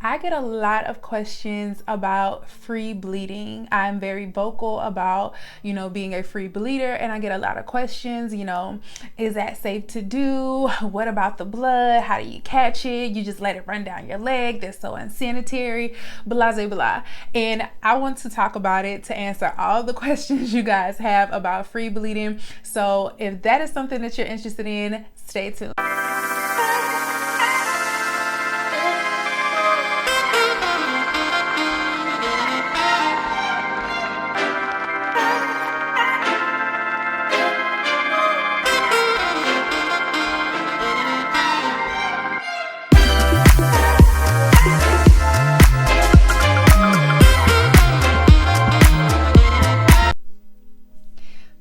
I get a lot of questions about free bleeding. I'm very vocal about, being a free bleeder, and I get a lot of questions, is that safe to do? What about the blood? How do you catch it? You just let it run down your leg. That's so unsanitary, blah, blah, blah. And I want to talk about it to answer all the questions you guys have about free bleeding. So if that is something that you're interested in, stay tuned.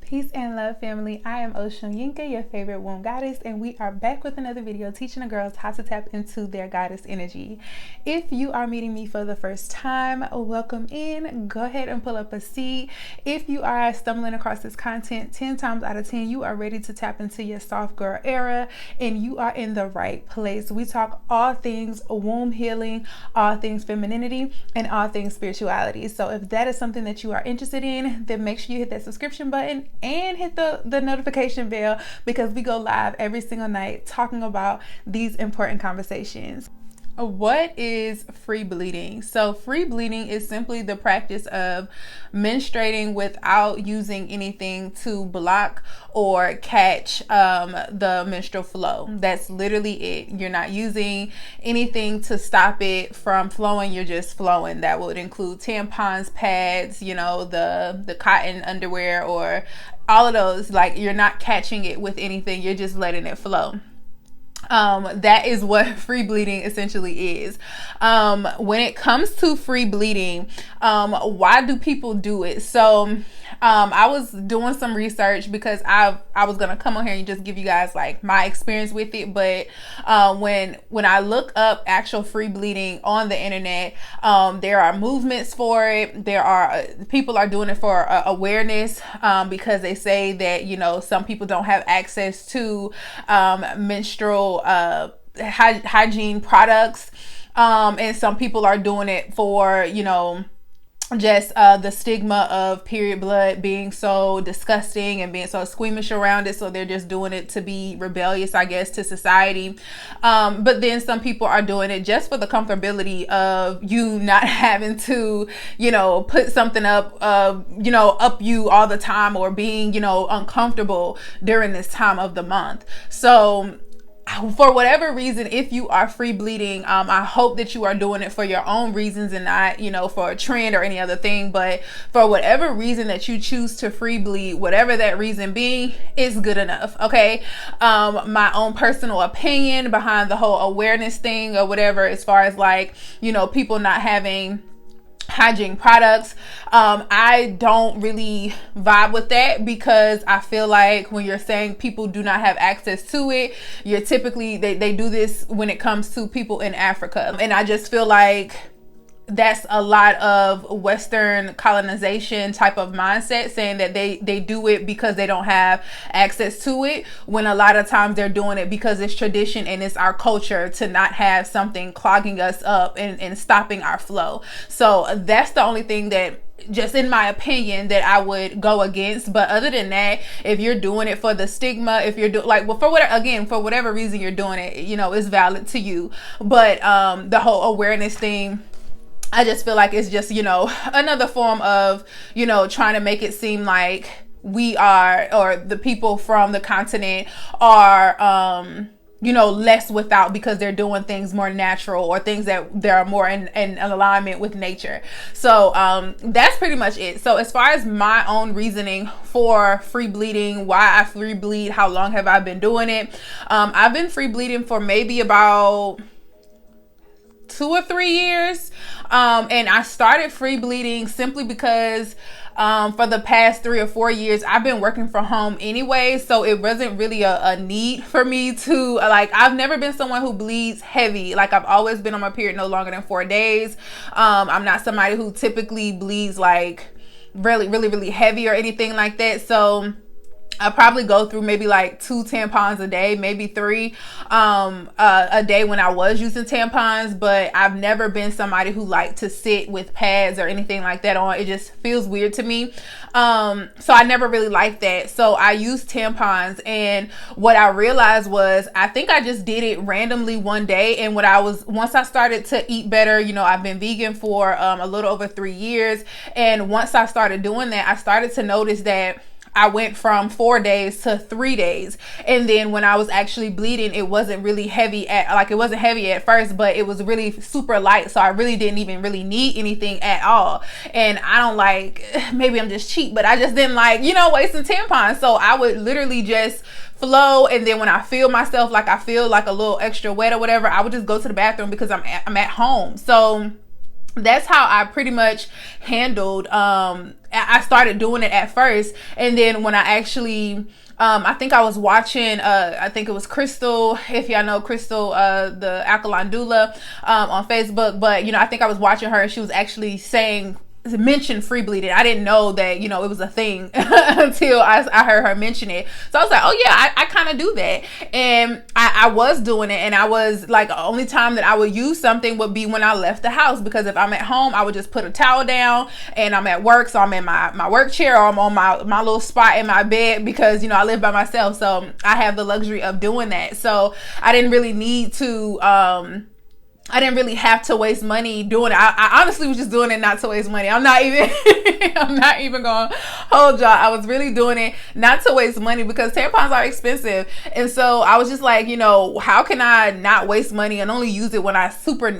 Peace and love, family. I am Oshun Yinka, your favorite womb goddess, and we are back with another video teaching the girls how to tap into their goddess energy. If you are meeting me for the first time, welcome in. Go ahead and pull up a seat. If you are stumbling across this content, 10 times out of 10, you are ready to tap into your soft girl era, and you are in the right place. We talk all things womb healing, all things femininity, and all things spirituality. So if that is something that you are interested in, then make sure you hit that subscription button and hit the notification bell, because we go live every single night talking about these important conversations. What is free bleeding? So free bleeding is simply the practice of menstruating without using anything to block or catch the menstrual flow. That's literally it. You're not using anything to stop it from flowing. You're just flowing. That would include tampons, pads, the cotton underwear, or all of those. Like, you're not catching it with anything. You're just letting it flow. That is what free bleeding essentially is. When it comes to free bleeding, why do people do it? So I was doing some research because I was gonna come on here and just give you guys like my experience with it. But when I look up actual free bleeding on the internet, there are movements for it. There are people are doing it for awareness, because they say that some people don't have access to menstrual hygiene products, and some people are doing it for just the stigma of period blood being so disgusting and being so squeamish around it, so they're just doing it to be rebellious, I guess, to society. But then some people are doing it just for the comfortability of you not having to put something up up you all the time, or being uncomfortable during this time of the month. So for whatever reason, if you are free bleeding, I hope that you are doing it for your own reasons and not, for a trend or any other thing. But for whatever reason that you choose to free bleed, whatever that reason being, is good enough. Okay. My own personal opinion behind the whole awareness thing or whatever, as far as people not having hygiene products, I don't really vibe with that, because I feel like when you're saying people do not have access to it, you're typically they do this when it comes to people in Africa, and I just feel like that's a lot of Western colonization type of mindset, saying that they do it because they don't have access to it, when a lot of times they're doing it because it's tradition and it's our culture to not have something clogging us up and stopping our flow. So that's the only thing that, just in my opinion, that I would go against. But other than that, if you're doing it for the stigma, if you're for whatever reason you're doing it, it's valid to you. But the whole awareness thing, I just feel like it's just, another form of, trying to make it seem like we are, or the people from the continent are, less without, because they're doing things more natural, or things that they're more in alignment with nature. So that's pretty much it. So as far as my own reasoning for free bleeding, why I free bleed, how long have I been doing it? I've been free bleeding for maybe about 2 or 3 years. And I started free bleeding simply because for the past 3 or 4 years, I've been working from home anyway. So it wasn't really a need for me to, I've never been someone who bleeds heavy. Like, I've always been on my period no longer than 4 days. I'm not somebody who typically bleeds really, really, really heavy or anything like that. So I probably go through maybe like 2 tampons a day, maybe 3 a day when I was using tampons. But I've never been somebody who liked to sit with pads or anything like that on. It just feels weird to me. So I never really liked that. So I used tampons, and what I realized was I think I just did it randomly one day. And once I started to eat better, you know, I've been vegan for a little over 3 years. And once I started doing that, I started to notice that I went from 4 days to 3 days. And then when I was actually bleeding, it wasn't really heavy it wasn't heavy at first, but it was really super light. So I really didn't even really need anything at all. And I don't maybe I'm just cheap, but I just didn't wasting tampons. So I would literally just flow. And then when I feel myself, like I feel like a little extra wet or whatever, I would just go to the bathroom because I'm at home. So that's how I pretty much handled, I started doing it at first. And then when I actually, I think I was watching, I think it was Crystal, if y'all know Crystal, the alkaline doula, on Facebook. But, I think I was watching her, and she was actually mentioned free bleeding. I didn't know that, it was a thing until I heard her mention it. So I was like, oh yeah, I kind of do that. And I was doing it, and I was like, the only time that I would use something would be when I left the house, because if I'm at home, I would just put a towel down, and I'm at work, so I'm in my work chair, or I'm on my little spot in my bed, because I live by myself, so I have the luxury of doing that. So I didn't really need to I didn't really have to waste money doing it. I honestly was just doing it not to waste money. I'm not even gonna hold y'all. I was really doing it not to waste money, because tampons are expensive. And so I was just like, how can I not waste money and only use it when I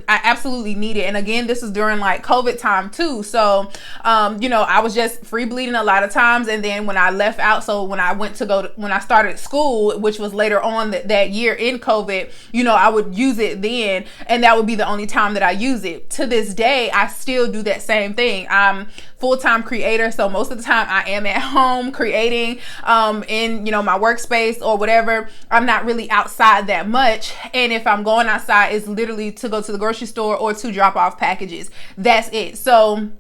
absolutely need it? And again, this was during like COVID time too. So, I was just free bleeding a lot of times. And then when I left out, so when I started school, which was later on that year in COVID, I would use it then. And that would be the only time that I use it. To this day, I still do that same thing. I'm full-time creator, so most of the time I am at home creating in my workspace or whatever. I'm not really outside that much, and if I'm going outside, it's literally to go to the grocery store or to drop off packages. That's it. So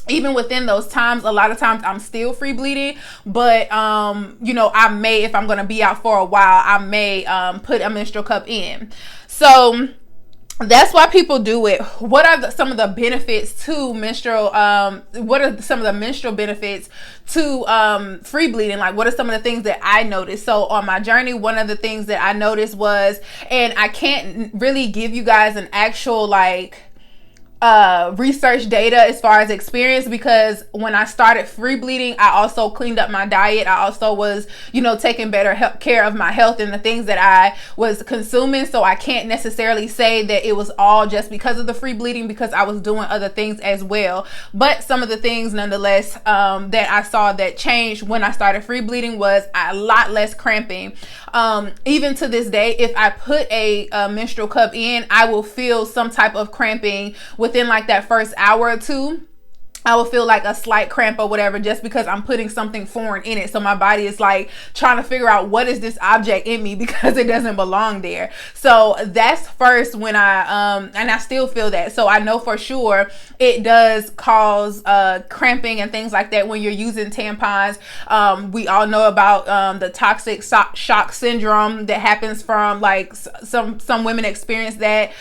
even within those times, a lot of times I'm still free bleeding, but I may, if I'm going to be out for a while, I may put a menstrual cup in. So that's why people do it. What are some of the benefits to menstrual? What are some of the menstrual benefits to free bleeding? Like, what are some of the things that I noticed? So on my journey, one of the things that I noticed was, and I can't really give you guys an actual research data as far as experience, because when I started free bleeding, I also cleaned up my diet. I also was, taking better care of my health and the things that I was consuming. So I can't necessarily say that it was all just because of the free bleeding, because I was doing other things as well. But some of the things nonetheless that I saw that changed when I started free bleeding was a lot less cramping. Even to this day, if I put a menstrual cup in, I will feel some type of cramping within like that first hour or two. I will feel like a slight cramp or whatever, just because I'm putting something foreign in it. So my body is like trying to figure out, what is this object in me, because it doesn't belong there. So that's first when and I still feel that. So I know for sure it does cause cramping and things like that when you're using tampons. We all know about the toxic shock syndrome that happens from some women experience that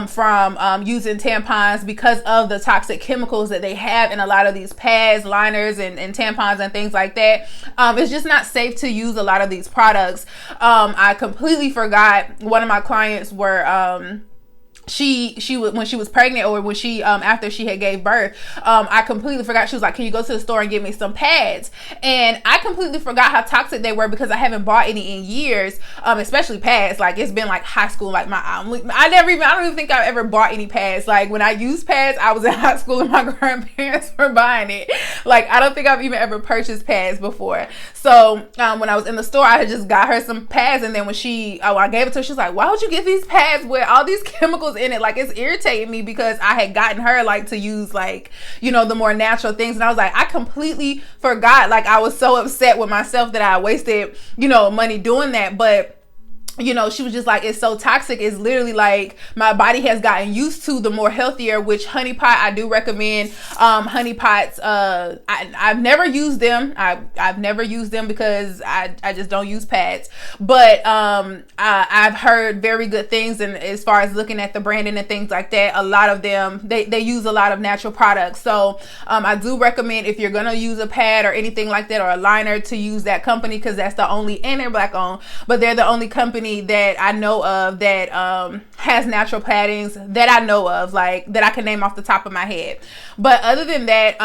from using tampons, because of the toxic chemicals that they have in a lot of these pads, liners, and tampons and things like that. It's just not safe to use a lot of these products. I completely forgot, one of my clients were she was, when she was pregnant, or when she after she had gave birth, I completely forgot. She was like, can you go to the store and get me some pads? And I completely forgot how toxic they were, because I haven't bought any in years, especially pads. Like, it's been like high school. Like I don't even think I've ever bought any pads. Like, when I used pads, I was in high school and my grandparents were buying it. Like, I don't think I've even ever purchased pads before. So when I was in the store, I had just got her some pads, and then when I gave it to her, she was like, why would you get these pads with all these chemicals in it? Like, it's irritating me, because I had gotten her to use the more natural things. And I was like, I completely forgot. Like, I was so upset with myself that I wasted money doing that. But you know, she was just like, it's so toxic. It's literally like my body has gotten used to the more healthier, which honey pot, I do recommend. Honey pots, I've never used them. I've never used them because I just don't use pads, but I've heard very good things. And as far as looking at the branding and things like that, a lot of them, they use a lot of natural products. So I do recommend, if you're gonna use a pad or anything like that, or a liner, to use that company, because that's the only, and they're black owned, but they're the only company that I know of that has natural paddings that I know of, like, that I can name off the top of my head. But other than that,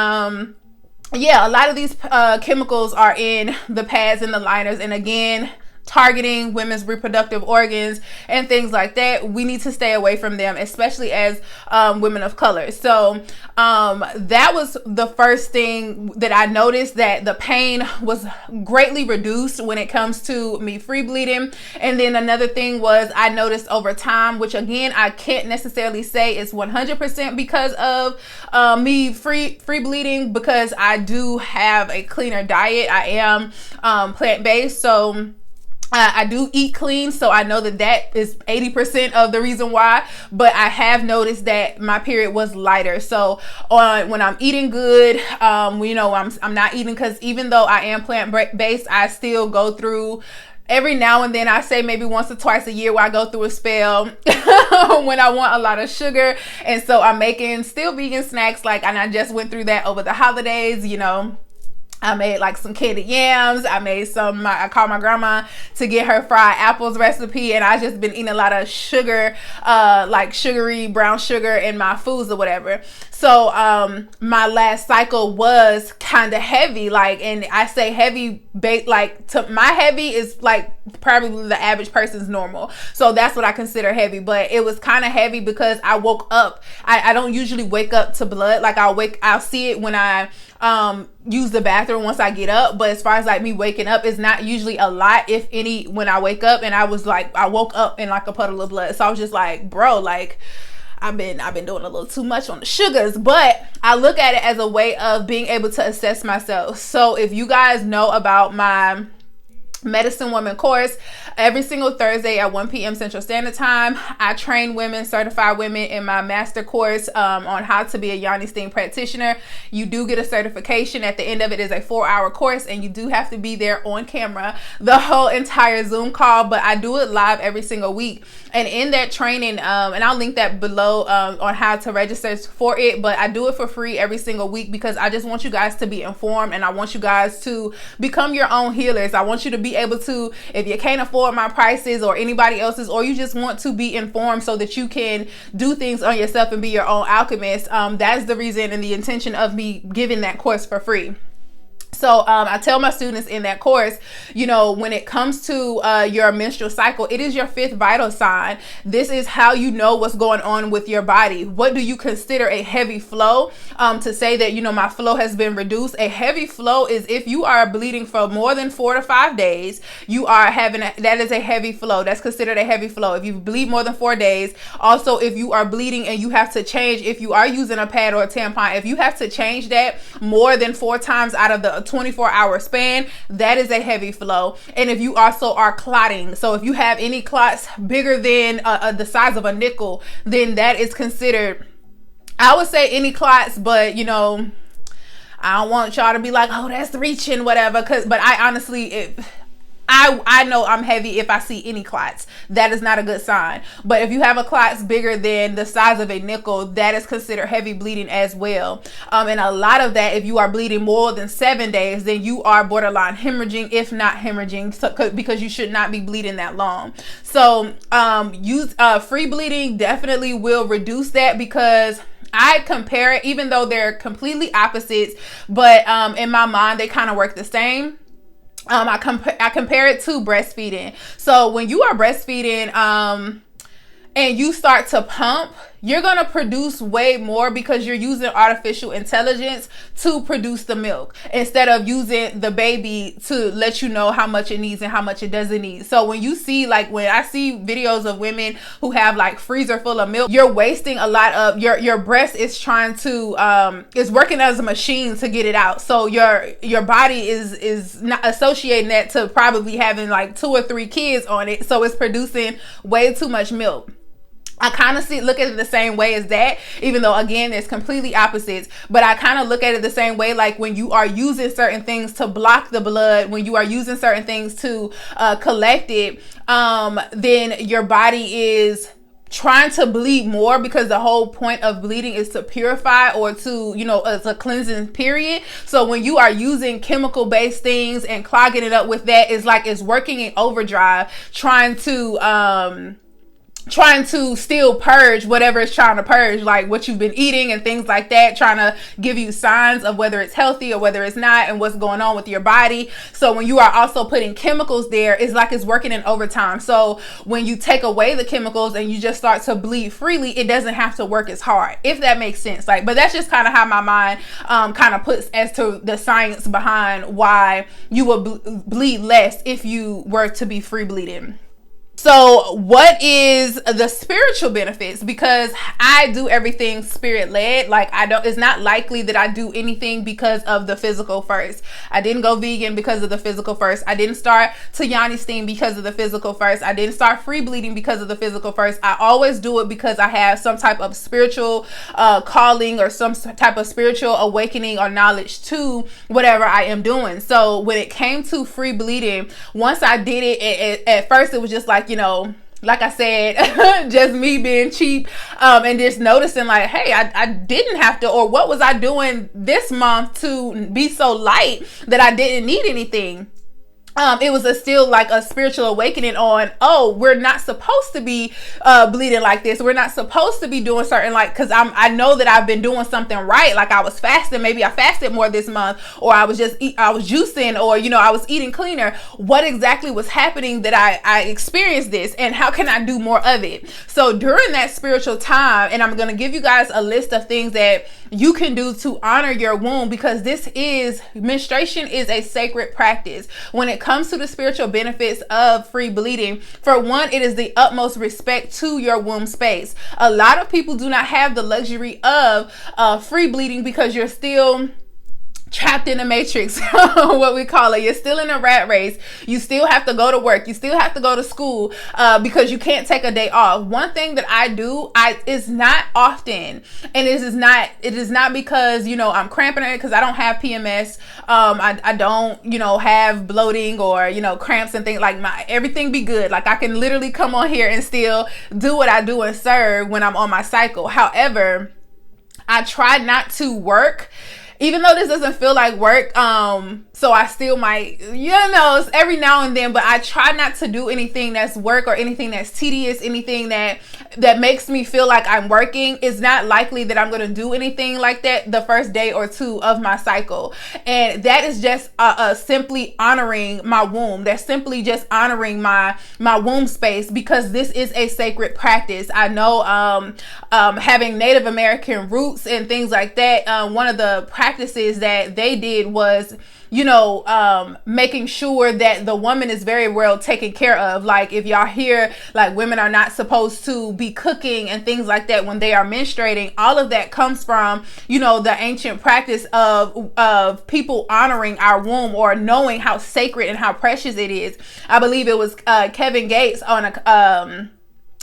yeah, a lot of these chemicals are in the pads and the liners, and again, targeting women's reproductive organs and things like that. We need to stay away from them, especially as women of color. So that was the first thing that I noticed, that the pain was greatly reduced when it comes to me free bleeding. And then another thing was, I noticed over time, which again, I can't necessarily say it's 100% because of me free bleeding, because I do have a cleaner diet. I am plant-based, so I do eat clean, so I know that that is 80% of the reason why. But I have noticed that my period was lighter. So when I'm eating good, you know, I'm not eating, because even though I am plant-based, I still go through, every now and then, I say maybe once or twice a year, where I go through a spell when I want a lot of sugar. And so I'm making still vegan snacks, like, and I just went through that over the holidays, you know. I made like some candied yams. I made some, I called my grandma to get her fried apples recipe. And I just been eating a lot of sugar, like sugary brown sugar in my foods or whatever. So my last cycle was kind of heavy, like, and I say heavy, like, to my heavy is like probably the average person's normal. So that's what I consider heavy. But it was kind of heavy because I woke up. I don't usually wake up to blood. Like, I'll see it when I use the bathroom once I get up. But as far as like me waking up, it's not usually a lot, if any, when I wake up. And I was like, I woke up in like a puddle of blood. So I was just like, bro, like, I've been doing a little too much on the sugars. But I look at it as a way of being able to assess myself. So if you guys know about my Medicine Woman course, every single Thursday at 1 p.m. Central Standard Time, I train women, certify women in my master course on how to be a Yoni steam practitioner. You do get a certification. At the end of it is a 4-hour course, and you do have to be there on camera the whole entire Zoom call. But I do it live every single week. And in that training, and I'll link that below on how to register for it, but I do it for free every single week, because I just want you guys to be informed, and I want you guys to become your own healers. I want you to be able to, if you can't afford my prices or anybody else's, or you just want to be informed so that you can do things on yourself and be your own alchemist, that's the reason and the intention of me giving that course for free. So I tell my students in that course, you know, when it comes to your menstrual cycle, it is your 5th vital sign. This is how you know what's going on with your body. What do you consider a heavy flow? To say that, you know, my flow has been reduced. A heavy flow is if you are bleeding for more than 4 to 5 days, you are having that is a heavy flow. That's considered a heavy flow. If you bleed more than 4 days, also if you are bleeding and you have to change, if you are using a pad or a tampon, if you have to change that more than 4 times out of the 24-hour span, that is a heavy flow. And if you also are clotting, so if you have any clots bigger than the size of a nickel, then that is considered, I would say, any clots, but you know, I don't want y'all to be like, oh, that's reaching, whatever, but I honestly, I know I'm heavy if I see any clots. That is not a good sign. But if you have a clots bigger than the size of a nickel, that is considered heavy bleeding as well. And a lot of that, if you are bleeding more than 7 days, then you are borderline hemorrhaging, if not hemorrhaging, because you should not be bleeding that long. So use free bleeding definitely will reduce that, because I compare it, even though they're completely opposites, but in my mind they kind of work the same. I compare it to breastfeeding. So when you are breastfeeding and you start to pump, you're going to produce way more because you're using artificial intelligence to produce the milk instead of using the baby to let you know how much it needs and how much it doesn't need. So when you see, like, when I see videos of women who have like freezer full of milk, you're wasting a lot of your breast is trying to is working as a machine to get it out. So your body is not associating that to probably having like 2 or 3 kids on it, so it's producing way too much milk. I kind of look at it the same way as that, even though again it's completely opposites, but I kind of look at it the same way. Like when you are using certain things to block the blood, when you are using certain things to collect it, then your body is trying to bleed more, because the whole point of bleeding is to purify, or to, you know, it's a cleansing period. So when you are using chemical based things and clogging it up with that, it's like it's working in overdrive, trying to still purge whatever it's trying to purge, like what you've been eating and things like that, trying to give you signs of whether it's healthy or whether it's not, and what's going on with your body. So when you are also putting chemicals there, it's like it's working in overtime. So when you take away the chemicals and you just start to bleed freely, it doesn't have to work as hard, if that makes sense. Like, but that's just kind of how my mind kind of puts as to the science behind why you will bleed less if you were to be free bleeding. So what is the spiritual benefits? Because I do everything spirit led. Like it's not likely that I do anything because of the physical first. I didn't go vegan because of the physical first. I didn't start to Yoni steam because of the physical first. I didn't start free bleeding because of the physical first. I always do it because I have some type of spiritual calling, or some type of spiritual awakening or knowledge to whatever I am doing. So when it came to free bleeding, once I did it, at first it was just like, you know, like I said, just me being cheap, and just noticing like, hey, I didn't have to, or what was I doing this month to be so light that I didn't need anything? It was still like a spiritual awakening on, oh, we're not supposed to be bleeding like this. We're not supposed to be doing certain, like, because I know that I've been doing something right. Like I was fasting, maybe I fasted more this month, or I was juicing, or, you know, I was eating cleaner. What exactly was happening that I experienced this, and how can I do more of it? So during that spiritual time, and I'm going to give you guys a list of things that you can do to honor your womb, because menstruation is a sacred practice. When it comes to the spiritual benefits of free bleeding, for one, it is the utmost respect to your womb space. A lot of people do not have the luxury of free bleeding because you're still trapped in the matrix, what we call it. You're still in a rat race. You still have to go to work. You still have to go to school because you can't take a day off. One thing that I do, it's not often, and it is not because, you know, I'm cramping it, because I don't have PMS. I don't, you know, have bloating or, you know, cramps and things. Like everything be good. Like I can literally come on here and still do what I do and serve when I'm on my cycle. However, I try not to work, even though this doesn't feel like work. So I still might, you know, every now and then, but I try not to do anything that's work, or anything that's tedious, anything that makes me feel like I'm working. It's not likely that I'm going to do anything like that the first day or two of my cycle. And that is just simply honoring my womb. That's simply just honoring my womb space, because this is a sacred practice. I know having Native American roots and things like that, one of the practices that they did was, you know, making sure that the woman is very well taken care of. Like if y'all hear like women are not supposed to be cooking and things like that when they are menstruating, all of that comes from, you know, the ancient practice of people honoring our womb, or knowing how sacred and how precious it is. I believe it was Kevin Gates on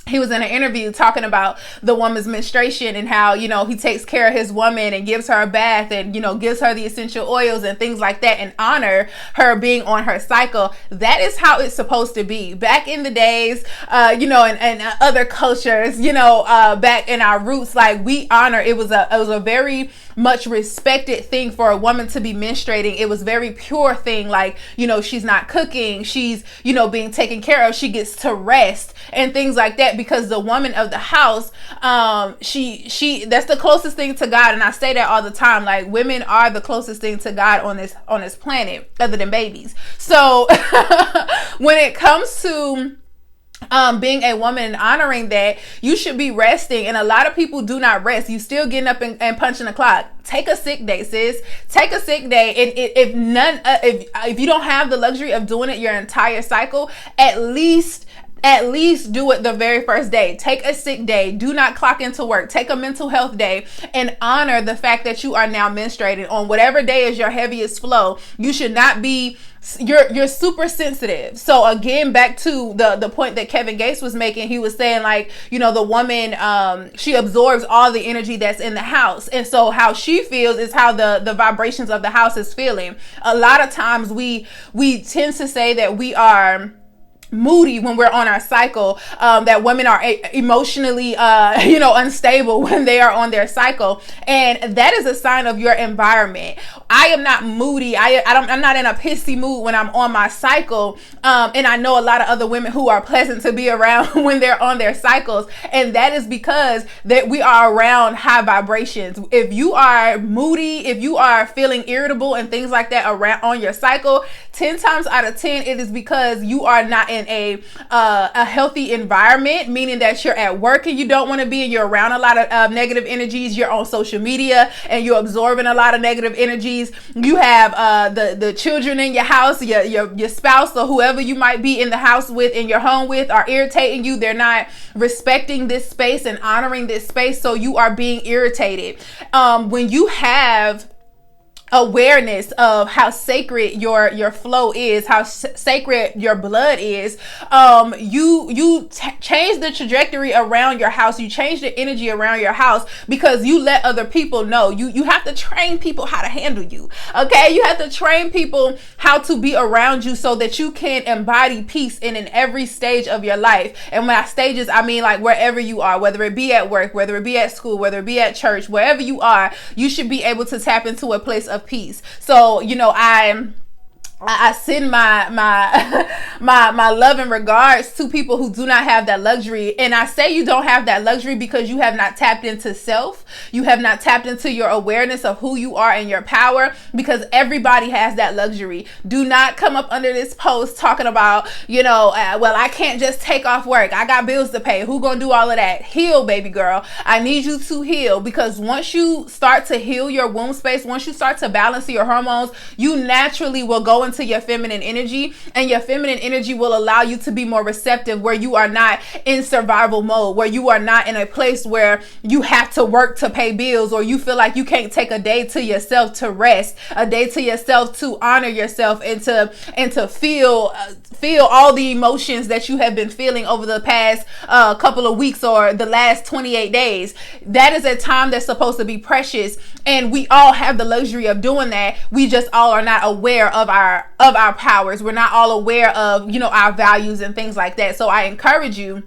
he was in an interview talking about the woman's menstruation, and how, you know, he takes care of his woman and gives her a bath, and, you know, gives her the essential oils and things like that, and honor her being on her cycle. That is how it's supposed to be. Back in the days, you know, and other cultures, you know, back in our roots, like we honor, it was a very much respected thing for a woman to be menstruating. It was very pure thing. Like, you know, she's not cooking, she's, you know, being taken care of, she gets to rest and things like that, because the woman of the house, she that's the closest thing to God. And I say that all the time, like women are the closest thing to God on this planet, other than babies. So when it comes to being a woman and honoring that, you should be resting. And a lot of people do not rest. You still getting up and punching the clock. Take a sick day, sis. Take a sick day. And if you don't have the luxury of doing it your entire cycle, at least do it the very first day. Take a sick day. Do not clock into work. Take a mental health day and honor the fact that you are now menstruating. On whatever day is your heaviest flow, you should not be, you're super sensitive. So again, back to the point that Kevin Gates was making, he was saying, like, the woman, she absorbs all the energy that's in the house. And so how she feels is how the vibrations of the house is feeling. A lot of times we tend to say that we are moody when we're on our cycle, that women are emotionally unstable when they are on their cycle, and that is a sign of your environment. I am not moody. I'm not in a pissy mood when I'm on my cycle, and I know a lot of other women who are pleasant to be around when they're on their cycles, and that is because that we are around high vibrations. If you are moody, if you are feeling irritable and things like that around on your cycle, 10 times out of 10 it is because you are not in a healthy environment, meaning that you're at work and you don't want to be, and you're around a lot of negative energies. You're on social media and you're absorbing a lot of negative energies. You have the children in your house, your spouse or whoever you might be in the house with, in your home with, are irritating you. They're not respecting this space and honoring this space, so you are being irritated. When you have awareness of how sacred your flow is, how sacred your blood is, you change the trajectory around your house. You change the energy around your house because you let other people know. You have to train people how to handle you. Okay, you have to train people how to be around you so that you can embody peace in every stage of your life. And when I stages, I mean like wherever you are, whether it be at work, whether it be at school, whether it be at church, wherever you are, you should be able to tap into a place of peace. So, I send my love and regards to people who do not have that luxury. And I say you don't have that luxury because you have not tapped into self. You have not tapped into your awareness of who you are and your power, because everybody has that luxury. Do not come up under this post talking about, well, I can't just take off work. I got bills to pay. Who gonna do all of that? Heal, baby girl. I need you to heal, because once you start to heal your womb space, once you start to balance your hormones, you naturally will go into your feminine energy, and your feminine energy will allow you to be more receptive, where you are not in survival mode, where you are not in a place where you have to work to pay bills, or you feel like you can't take a day to yourself to rest, a day to yourself to honor yourself, and to feel all the emotions that you have been feeling over the past couple of weeks or the last 28 days. That is a time that's supposed to be precious, and we all have the luxury of doing that. We just all are not aware of our powers. We're not all aware of, our values and things like that. So I encourage you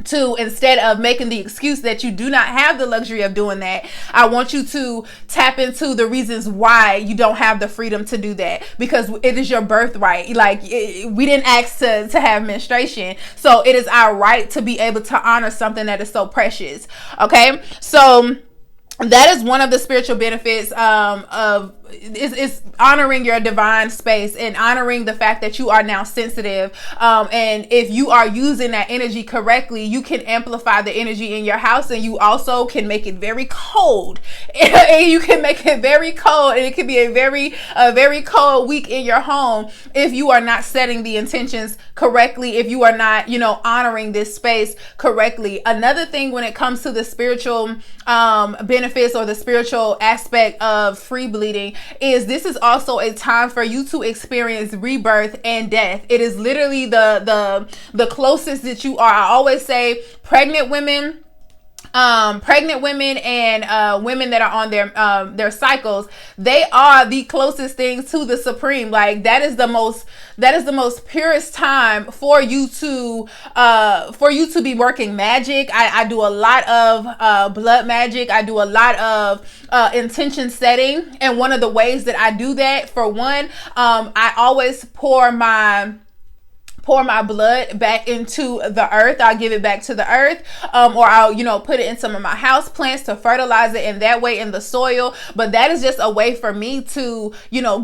to, instead of making the excuse that you do not have the luxury of doing that, I want you to tap into the reasons why you don't have the freedom to do that, because it is your birthright. Like, we didn't ask to have menstruation, so it is our right to be able to honor something that is so precious. Okay, so that is one of the spiritual benefits of is honoring your divine space and honoring the fact that you are now sensitive. And if you are using that energy correctly, you can amplify the energy in your house, and you also can make it very cold. You can make it very cold, and it can be a very cold week in your home if you are not setting the intentions correctly, if you are not, honoring this space correctly. Another thing when it comes to the spiritual benefits or the spiritual aspect of free bleeding is this is also a time for you to experience rebirth and death. It is literally the closest that you are. I always say pregnant women and women that are on their cycles, they are the closest things to the supreme. Like, that is the most purest time for you to be working magic. I do a lot of blood magic. I do a lot of intention setting, and one of the ways that I do that, for one, I always pour my pour my blood back into the earth. I'll give it back to the earth, or I'll, put it in some of my house plants to fertilize it in that way in the soil. But that is just a way for me to,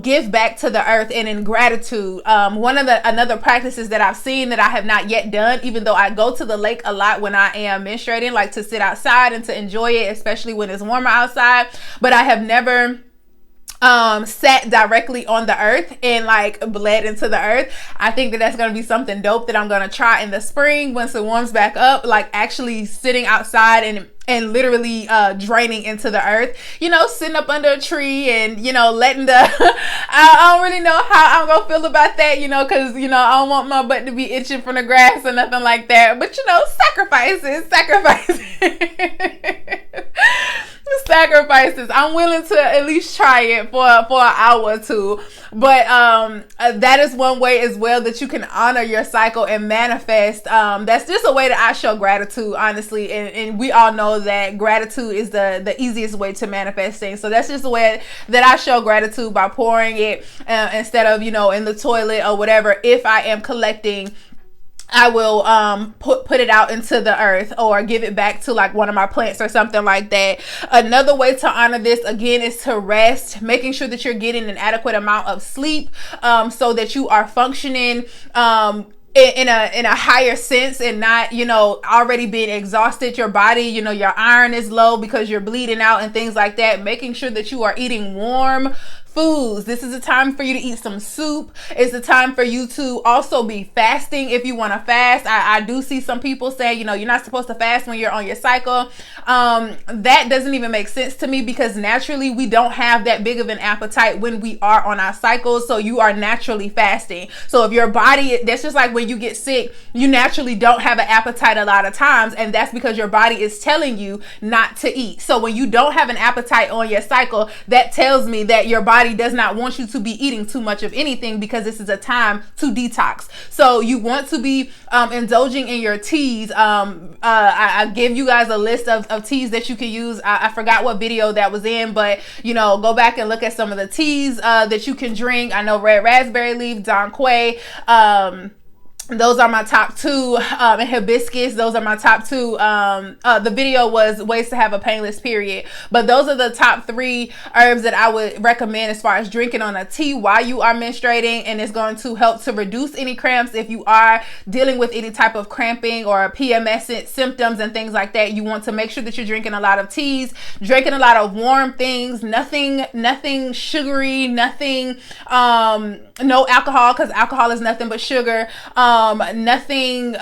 give back to the earth and in gratitude. Another practices that I've seen that I have not yet done, even though I go to the lake a lot when I am menstruating, like to sit outside and to enjoy it, especially when it's warmer outside. But I have never sat directly on the earth and like bled into the earth. I think that that's going to be something dope that I'm going to try in the spring once it warms back up, like actually sitting outside and literally draining into the earth, sitting up under a tree and, letting the, I don't really know how I'm going to feel about that, because, I don't want my butt to be itching from the grass or nothing like that. But, sacrifices. Sacrifices. I'm willing to at least try it for an hour or two. But that is one way as well that you can honor your cycle and manifest. That's just a way that I show gratitude, honestly. And we all know that gratitude is the easiest way to manifest things. So that's just a way that I show gratitude, by pouring it instead of, in the toilet or whatever. If I am collecting, I will put it out into the earth or give it back to like one of my plants or something like that. Another way to honor this, again, is to rest, making sure that you're getting an adequate amount of sleep, so that you are functioning in a higher sense and not, already being exhausted. Your body, your iron is low because you're bleeding out and things like that. Making sure that you are eating warm foods. This is a time for you to eat some soup. It's a time for you to also be fasting if you want to fast. I do see some people say, you're not supposed to fast when you're on your cycle. That doesn't even make sense to me, because naturally we don't have that big of an appetite when we are on our cycles. So you are naturally fasting. So if your body, that's just like when you get sick, you naturally don't have an appetite a lot of times. And that's because your body is telling you not to eat. So when you don't have an appetite on your cycle, that tells me that your body does not want you to be eating too much of anything, because this is a time to detox. So you want to be indulging in your teas. I give you guys a list of teas that you can use. I forgot what video that was in, but go back and look at some of the teas that you can drink. I know red raspberry leaf, Don Quay, those are my top two, and hibiscus. Those are my top two. The video was ways to have a painless period, but those are the top 3 herbs that I would recommend as far as drinking on a tea while you are menstruating. And it's going to help to reduce any cramps. If you are dealing with any type of cramping or PMS symptoms and things like that, you want to make sure that you're drinking a lot of teas, drinking a lot of warm things, nothing sugary, nothing, no alcohol, because alcohol is nothing but sugar. Nothing,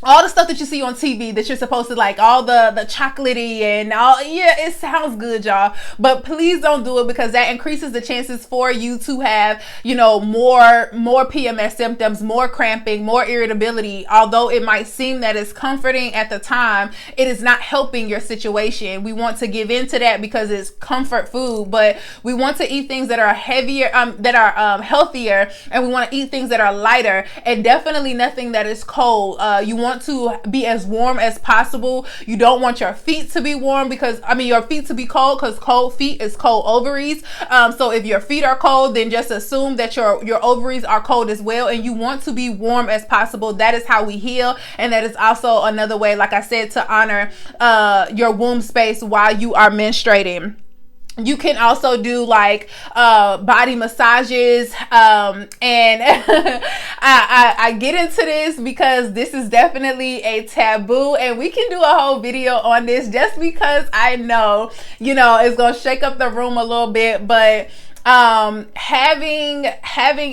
all the stuff that you see on TV that you're supposed to like, all the chocolatey and all. Yeah, it sounds good, y'all, but please don't do it, because that increases the chances for you to have, more PMS symptoms, more cramping, more irritability. Although it might seem that it's comforting at the time, it is not helping your situation. We want to give in to that because it's comfort food, but we want to eat things that are heavier, that are healthier, and we want to eat things that are lighter, and definitely nothing that is cold. You want to be as warm as possible. You don't want your feet to be warm, because your feet to be cold, because cold feet is cold ovaries. So if your feet are cold, then just assume that your ovaries are cold as well, and you want to be warm as possible. That is how we heal, and that is also another way, like I said, to honor your womb space while you are menstruating. You can also do like body massages, and I get into this because this is definitely a taboo, and we can do a whole video on this, just because I know it's gonna shake up the room a little bit. But having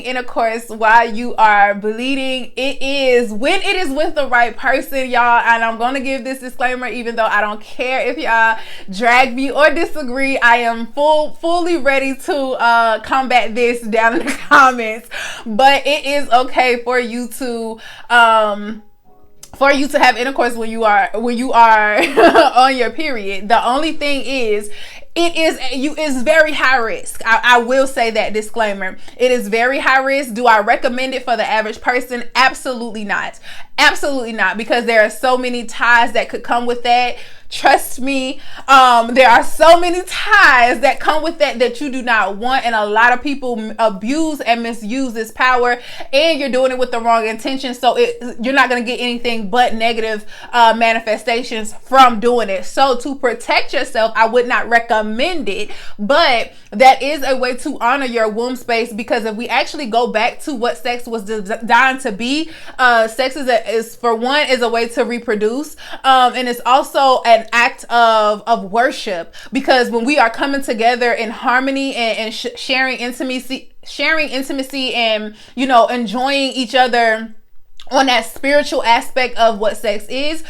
intercourse while you are bleeding, when it is with the right person, y'all, and I'm gonna give this disclaimer, even though I don't care if y'all drag me or disagree. I am fully ready to combat this down in the comments, but it is okay for you to have intercourse when you are on your period. The only thing is, it is very high risk. I will say that disclaimer. It is very high risk. Do I recommend it for the average person? Absolutely not. Absolutely not, because there are so many ties that could come with that. Trust me, there are so many ties that come with that you do not want, and a lot of people abuse and misuse this power, and you're doing it with the wrong intention. So you're not going to get anything but negative manifestations from doing it. So to protect yourself, I would not recommend it, but that is a way to honor your womb space, because if we actually go back to what sex was designed to be, sex is for one, is a way to reproduce, and it's also an act of worship, because when we are coming together in harmony and sharing intimacy and, you know, enjoying each other on that spiritual aspect of what sex is,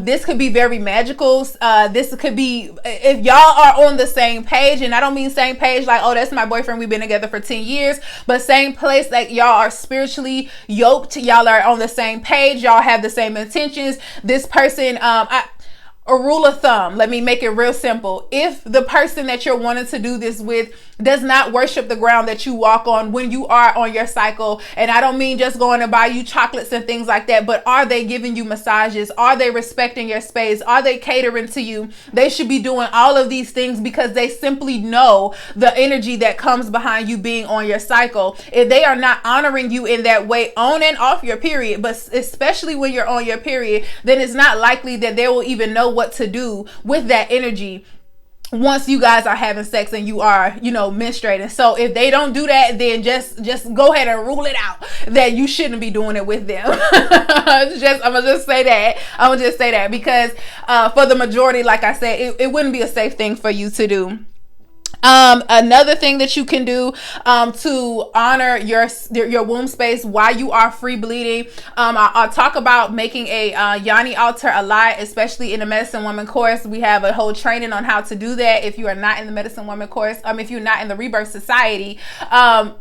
this could be very magical. This could be, if y'all are on the same page, and I don't mean same page like, oh, that's my boyfriend, we've been together for 10 years, but same place, like y'all are spiritually yoked, y'all are on the same page, y'all have the same intentions. This person, a rule of thumb, let me make it real simple. If the person that you're wanting to do this with does not worship the ground that you walk on when you are on your cycle, and I don't mean just going to buy you chocolates and things like that, but are they giving you massages? Are they respecting your space? Are they catering to you? They should be doing all of these things because they simply know the energy that comes behind you being on your cycle. If they are not honoring you in that way on and off your period, but especially when you're on your period, then it's not likely that they will even know what to do with that energy once you guys are having sex and you are, you know, menstruating. So if they don't do that, then just go ahead and rule it out that you shouldn't be doing it with them. I'm gonna just say that because for the majority, like I said, it wouldn't be a safe thing for you to do. Another thing that you can do to honor your womb space while you are free bleeding, I'll talk about making a Yoni altar a lot, especially in the Medicine Woman course. We have a whole training on how to do that. If you are not in the Medicine Woman course, if you're not in the Rebirth Society,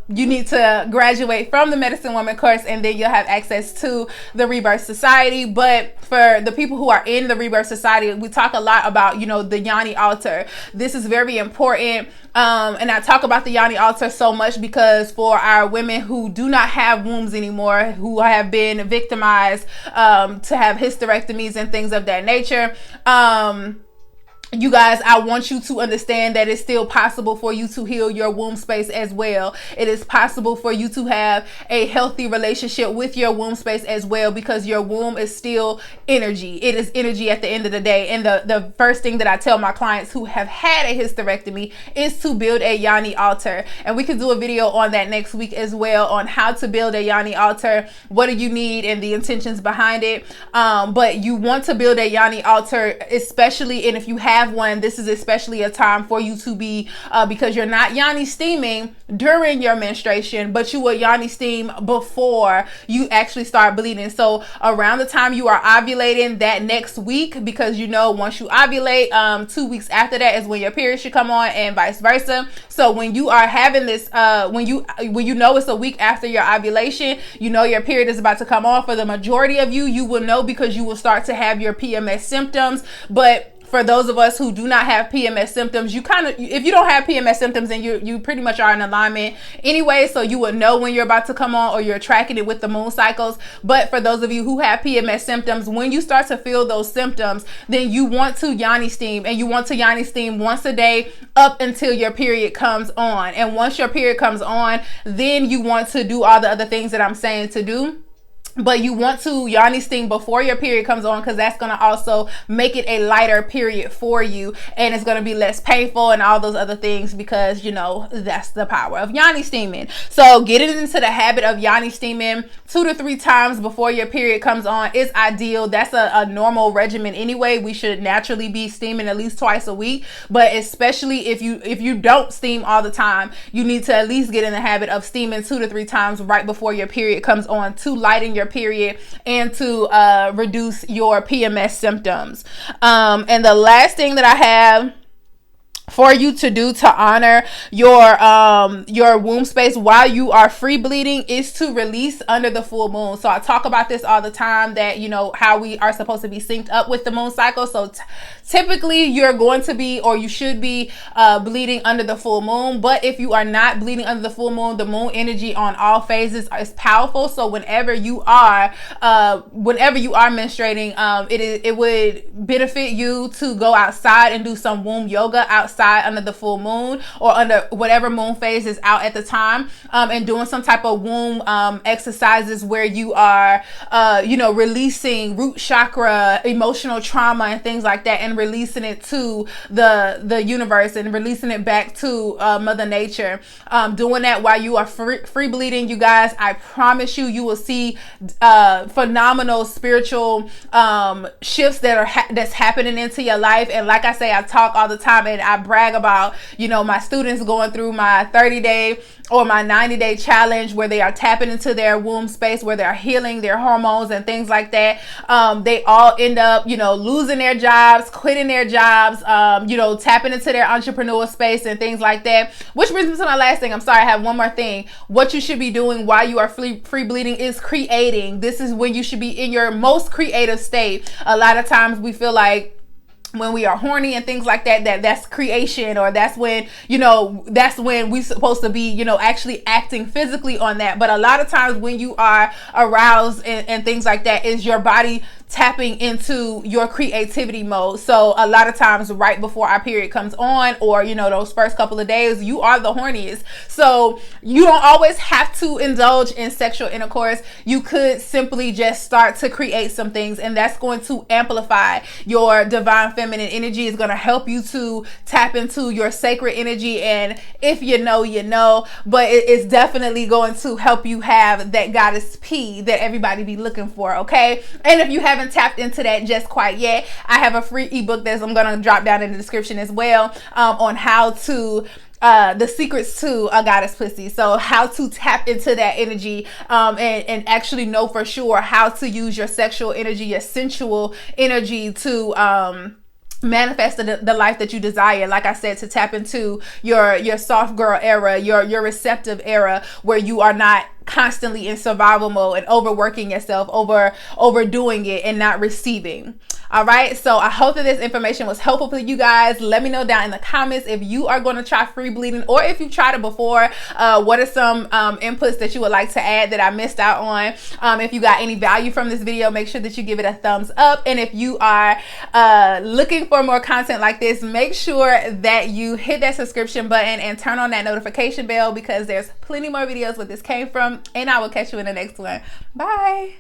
you need to graduate from the Medicine Woman course, and then you'll have access to the Rebirth Society. But for the people who are in the Rebirth Society, we talk a lot about, you know, the Yoni altar. This is very important. And I talk about the Yoni altar so much because for our women who do not have wombs anymore, who have been victimized to have hysterectomies and things of that nature, you guys, I want you to understand that it's still possible for you to heal your womb space as well. It is possible for you to have a healthy relationship with your womb space as well, because your womb is still energy. It is energy at the end of the day. And the first thing that I tell my clients who have had a hysterectomy is to build a Yoni altar. And we can do a video on that next week as well, on how to build a Yoni altar, what do you need, and the intentions behind it. But you want to build a Yoni altar, especially, and if you have one, this is especially a time for you to be, because you're not Yoni steaming during your menstruation, but you will Yoni steam before you actually start bleeding. So around the time you are ovulating that next week, because you know, once you ovulate, 2 weeks after that is when your period should come on, and vice versa. So when you are having this, when you know it's a week after your ovulation, you know your period is about to come on. For the majority of you, you will know because you will start to have your PMS symptoms. But for those of us who do not have PMS symptoms, you kind of, if you don't have PMS symptoms, then you pretty much are in alignment anyway. So you would know when you're about to come on, or you're tracking it with the moon cycles. But for those of you who have PMS symptoms, when you start to feel those symptoms, then you want to Yoni steam, and you want to Yoni steam once a day up until your period comes on. And once your period comes on, then you want to do all the other things that I'm saying to do. But you want to Yoni steam before your period comes on, because that's going to also make it a lighter period for you, and it's going to be less painful and all those other things, because, you know, that's the power of Yoni steaming. So getting into the habit of Yoni steaming 2 to 3 times before your period comes on is ideal. That's a normal regimen anyway. We should naturally be steaming at least twice a week, but especially if you don't steam all the time, you need to at least get in the habit of steaming 2 to 3 times right before your period comes on, to lighten your period and to reduce your PMS symptoms. And the last thing that I have for you to do to honor your womb space while you are free bleeding is to release under the full moon. So I talk about this all the time, that you know how we are supposed to be synced up with the moon cycle. So typically you're going to be, or you should be, bleeding under the full moon. But if you are not bleeding under the full moon, the moon energy on all phases is powerful. So whenever you are menstruating, it would benefit you to go outside and do some womb yoga outside under the full moon, or under whatever moon phase is out at the time, and doing some type of womb exercises where you are releasing root chakra, emotional trauma and things like that, and releasing it to the universe and releasing it back to Mother Nature. Doing that while you are free bleeding, you guys, I promise you will see phenomenal spiritual shifts that's happening into your life. And like I say, I talk all the time and I brag about, my students going through my 30-day or my 90-day challenge, where they are tapping into their womb space, where they're healing their hormones and things like that. They all end up, losing their jobs, quitting their jobs, tapping into their entrepreneurial space and things like that. Which brings me to my last thing. I'm sorry, I have one more thing. What you should be doing while you are free bleeding is creating. This is when you should be in your most creative state. A lot of times we feel like when we are horny and things like that's creation, or that's when we're supposed to be, actually acting physically on that. But a lot of times when you are aroused and things like that, is your body tapping into your creativity mode. So a lot of times right before our period comes on, or those first couple of days, you are the horniest. So you don't always have to indulge in sexual intercourse. You could simply just start to create some things, and that's going to amplify your divine feminine energy. Is going to help you to tap into your sacred energy. And if you know, but it's definitely going to help you have that goddess P that everybody be looking for. Okay. And if you haven't tapped into that just quite yet, I have a free ebook that I'm going to drop down in the description as well, on how to the secrets to a goddess pussy. So how to tap into that energy, and actually know for sure how to use your sexual energy, your sensual energy to manifest the life that you desire. Like I said, to tap into your soft girl era, your receptive era, where you are not constantly in survival mode and overworking yourself, overdoing it and not receiving. All right. So I hope that this information was helpful for you guys. Let me know down in the comments if you are going to try free bleeding, or if you've tried it before. What are some inputs that you would like to add that I missed out on? If you got any value from this video, make sure that you give it a thumbs up. And if you are looking for more content like this, make sure that you hit that subscription button and turn on that notification bell, because there's plenty more videos where this came from. And I will catch you in the next one. Bye.